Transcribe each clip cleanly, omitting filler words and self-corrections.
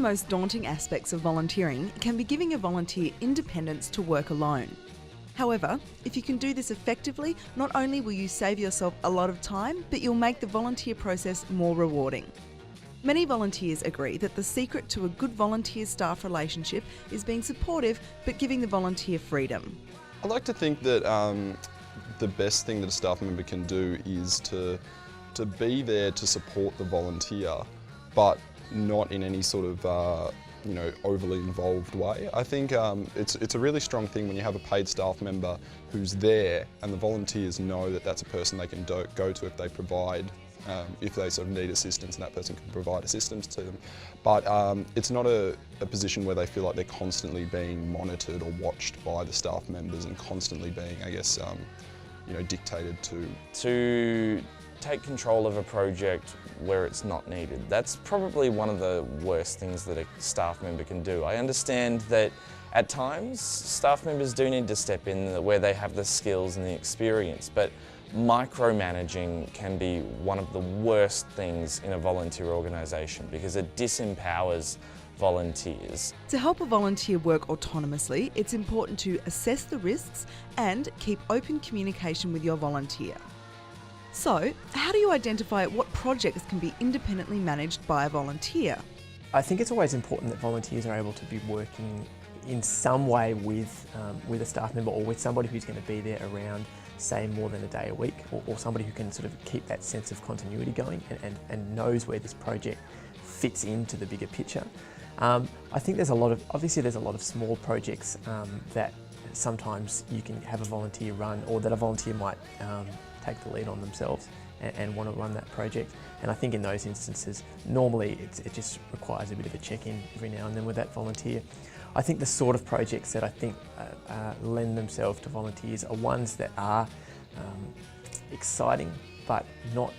most daunting aspects of volunteering can be giving a volunteer independence to work alone. However, if you can do this effectively, not only will you save yourself a lot of time, but you'll make the volunteer process more rewarding. Many volunteers agree that the secret to a good volunteer-staff relationship is being supportive, but giving the volunteer freedom. I like to think that the best thing that a staff member can do is to be there to support the volunteer, but not in any sort of overly involved way. I think it's a really strong thing when you have a paid staff member who's there and the volunteers know that that's a person they can go to if they sort of need assistance, and that person can provide assistance to them. But it's not a position where they feel like they're constantly being monitored or watched by the staff members and constantly being, I guess, dictated to. To take control of a project where it's not needed. That's probably one of the worst things that a staff member can do. I understand that at times staff members do need to step in where they have the skills and the experience, but micromanaging can be one of the worst things in a volunteer organisation because it disempowers volunteers. To help a volunteer work autonomously, it's important to assess the risks and keep open communication with your volunteer. So, how do you identify what projects can be independently managed by a volunteer? I think it's always important that volunteers are able to be working in some way with a staff member or with somebody who's going to be there around, say, more than a day a week, or somebody who can sort of keep that sense of continuity going and knows where this project fits into the bigger picture. I think there's a lot of small projects that sometimes you can have a volunteer run, or that a volunteer might take the lead on themselves and want to run that project. And I think in those instances, normally it just requires a bit of a check-in every now and then with that volunteer. I think the sort of projects that I think lend themselves to volunteers are ones that are exciting, but not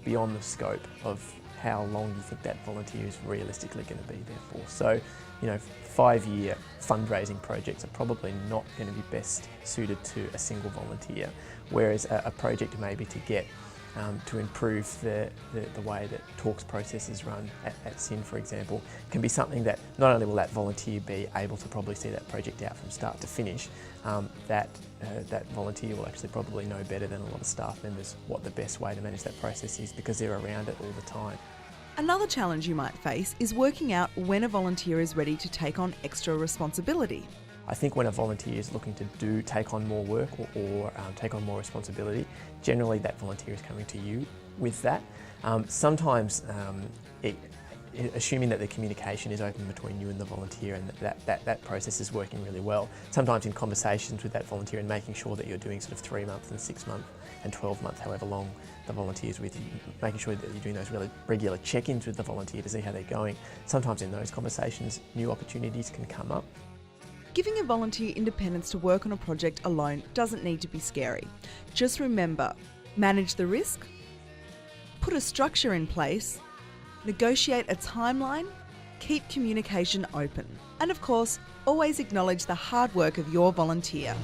beyond the scope of how long you think that volunteer is realistically going to be there for. So, 5-year fundraising projects are probably not going to be best suited to a single volunteer, whereas a project maybe to get to improve the way that talks processes run at SYN, for example, can be something that not only will that volunteer be able to probably see that project out from start to finish, that volunteer will actually probably know better than a lot of staff members what the best way to manage that process is, because they're around it all the time. Another challenge you might face is working out when a volunteer is ready to take on extra responsibility. I think when a volunteer is looking to take on more work or take on more responsibility, generally that volunteer is coming to you with that. Sometimes, assuming that the communication is open between you and the volunteer and that process is working really well, sometimes in conversations with that volunteer and making sure that you're doing sort of 3 month and 6 month and 12 month, however long the volunteer is with you, making sure that you're doing those really regular check-ins with the volunteer to see how they're going. Sometimes in those conversations, new opportunities can come up. Giving a volunteer independence to work on a project alone doesn't need to be scary. Just remember, manage the risk, put a structure in place, negotiate a timeline, keep communication open, and of course, always acknowledge the hard work of your volunteer.